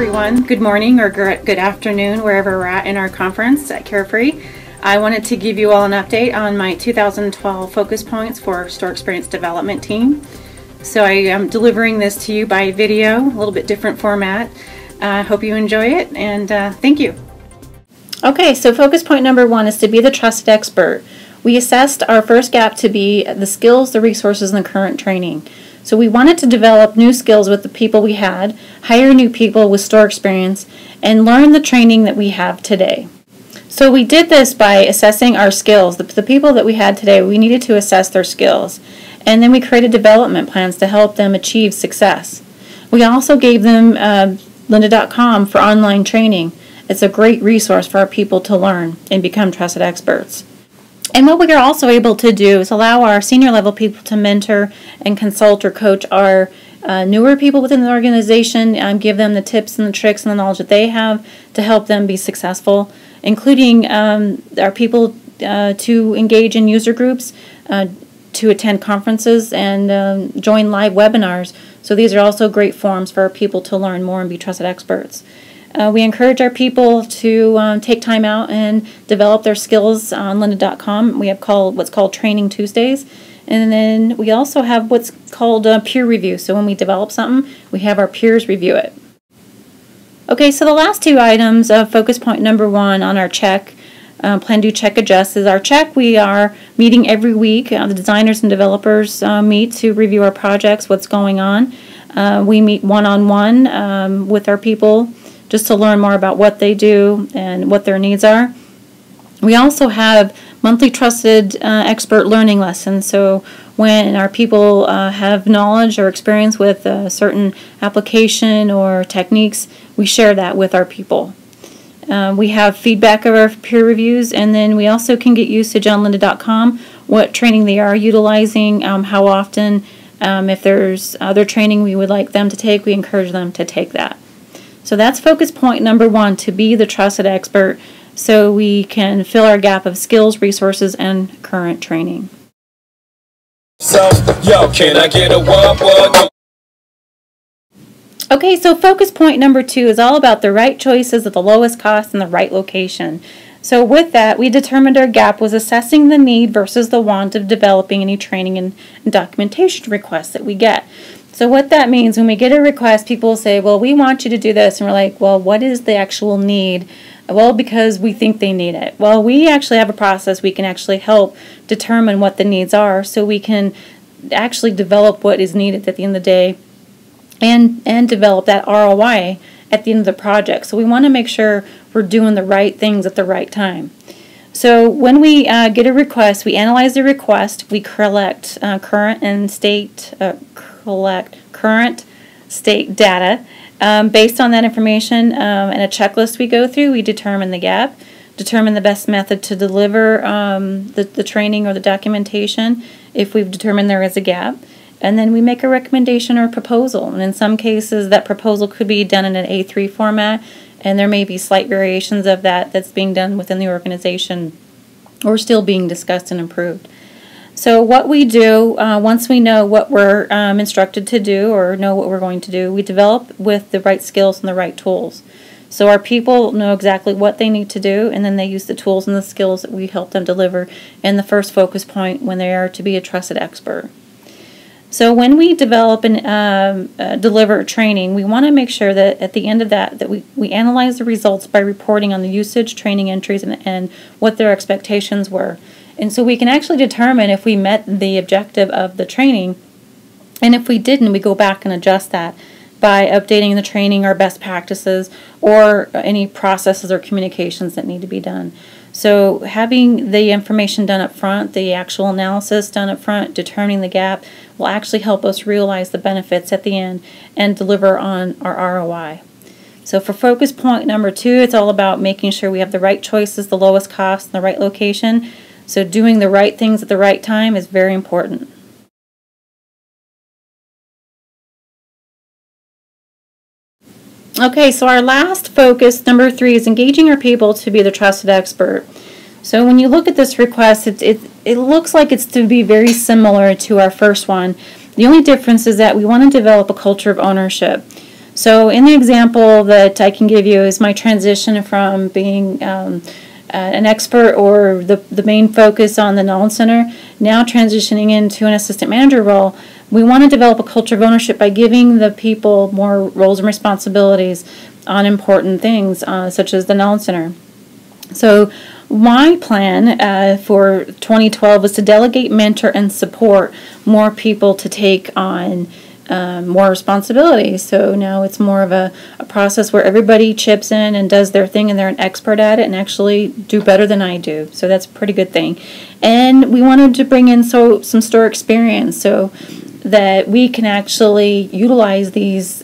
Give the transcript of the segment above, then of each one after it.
everyone. Good morning or good afternoon, wherever we're at in our conference at Carefree. I wanted to give you all an update on my 2012 focus points for Store Experience Development Team. So I am delivering this to you by video, a little bit different format. I hope you enjoy it, and thank you. Okay, so focus point number 1 is to be the trusted expert. We assessed our first gap to be the skills, the resources, and the current training. So we wanted to develop new skills with the people we had, hire new people with store experience, and learn the training that we have today. So we did this by assessing our skills. The people that we had today, we needed to assess their skills. And then we created development plans to help them achieve success. We also gave them lynda.com for online training. It's a great resource for our people to learn and become trusted experts. And what we are also able to do is allow our senior level people to mentor and consult or coach our newer people within the organization, give them the tips and the tricks and the knowledge that they have to help them be successful, including our people to engage in user groups, to attend conferences, and join live webinars. So these are also great forums for our people to learn more and be trusted experts. We encourage our people to take time out and develop their skills on lynda.com. We have what's called Training Tuesdays. And then we also have what's called peer review. So when we develop something, we have our peers review it. Okay, so the last two items of focus point number 1 on our check, plan, do, check, adjust, is our check. We are meeting every week. The designers and developers meet to review our projects, what's going on. We meet one-on-one with our people just to learn more about what they do and what their needs are. We also have monthly trusted expert learning lessons. So when our people have knowledge or experience with a certain application or techniques, we share that with our people. We have feedback of our peer reviews, and then we also can get usage on lynda.com, what training they are utilizing, how often. If there's other training we would like them to take, we encourage them to take that. So that's focus point number 1, to be the trusted expert, so we can fill our gap of skills, resources, and current training. So, yo, can I get a whoa? Okay, so focus point number 2 is all about the right choices at the lowest cost and the right location. So with that, we determined our gap was assessing the need versus the want of developing any training and documentation requests that we get. So what that means, when we get a request, people will say, well, we want you to do this. And we're like, well, what is the actual need? Well, because we think they need it. Well, we actually have a process. We can actually help determine what the needs are, so we can actually develop what is needed at the end of the day and develop that ROI at the end of the project. So we want to make sure we're doing the right things at the right time. So when we get a request, we analyze the request. We collect current state data. Based on that information and a checklist we go through, we determine the gap, determine the best method to deliver the training or the documentation if we've determined there is a gap, and then we make a recommendation or a proposal. And in some cases, that proposal could be done in an A3 format, and there may be slight variations of that's being done within the organization or still being discussed and improved. So what we do, once we know what we're instructed to do or know what we're going to do, we develop with the right skills and the right tools. So our people know exactly what they need to do, and then they use the tools and the skills that we help them deliver in the first focus point when they are to be a trusted expert. So when we develop and deliver training, we want to make sure that at the end of that we analyze the results by reporting on the usage, training entries, and what their expectations were. And so we can actually determine if we met the objective of the training, and if we didn't, we go back and adjust that by updating the training or best practices or any processes or communications that need to be done. So having the information done up front, the actual analysis done up front, determining the gap, will actually help us realize the benefits at the end and deliver on our ROI. So for focus point number 2, it's all about making sure we have the right choices, the lowest cost, and the right location. So doing the right things at the right time is very important. Okay, so our last focus, number 3, is engaging our people to be the trusted expert. So when you look at this request, it looks like it's to be very similar to our first one. The only difference is that we want to develop a culture of ownership. So in the example that I can give you is my transition from being an expert or the main focus on the Knowledge Center, now transitioning into an assistant manager role. We want to develop a culture of ownership by giving the people more roles and responsibilities on important things, such as the Knowledge Center. So my plan for 2012 was to delegate, mentor, and support more people to take on more responsibility. So now it's more of a process where everybody chips in and does their thing, and they're an expert at it and actually do better than I do. So that's a pretty good thing. And we wanted to bring in some store experience so that we can actually utilize this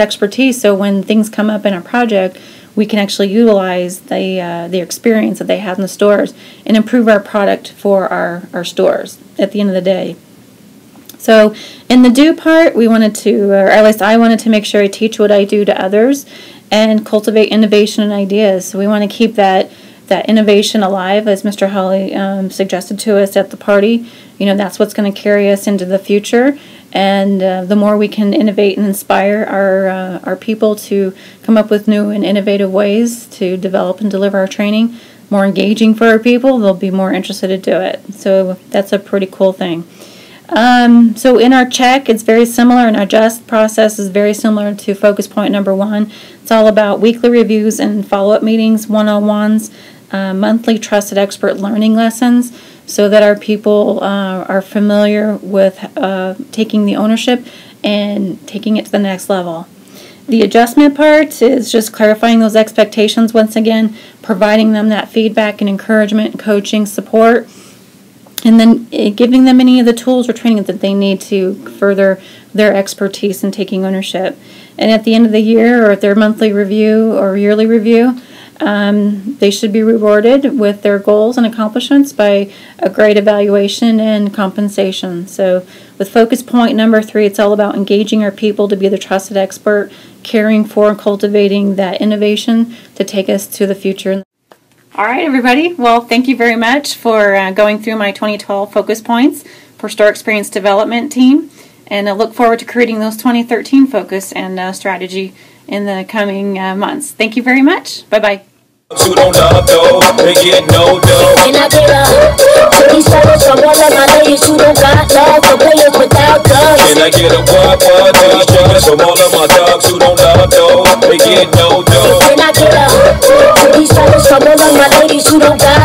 expertise. So when things come up in our project, we can actually utilize the experience that they have in the stores and improve our product for our stores at the end of the day. So in the do part, we wanted to, or at least I wanted to make sure I teach what I do to others and cultivate innovation and ideas. So we want to keep that innovation alive, as Mr. Hawley suggested to us at the party. You know, that's what's going to carry us into the future. And the more we can innovate and inspire our people to come up with new and innovative ways to develop and deliver our training, more engaging for our people, they'll be more interested to do it. So that's a pretty cool thing. So in our check, it's very similar, and our adjust process is very similar to focus point number 1. It's all about weekly reviews and follow-up meetings, one-on-ones, monthly trusted expert learning lessons, so that our people are familiar with taking the ownership and taking it to the next level. The adjustment part is just clarifying those expectations once again, providing them that feedback and encouragement, coaching, support, and then giving them any of the tools or training that they need to further their expertise in taking ownership. And at the end of the year, or at their monthly review or yearly review, they should be rewarded with their goals and accomplishments by a great evaluation and compensation. So with focus point number 3, it's all about engaging our people to be the trusted expert, caring for and cultivating that innovation to take us to the future. All right, everybody. Well, thank you very much for going through my 2012 focus points for Store Experience Development Team. And I look forward to creating those 2013 focus and strategy in the coming months. Thank you very much. Bye-bye. Who don't love though, they get no dough. Can I get up to these fellas from all of my ladies who don't got love for players without guns? Can I get a what, from all of my dogs who don't love though, they get no dough. Can I get up to these fellas from all of my ladies who don't got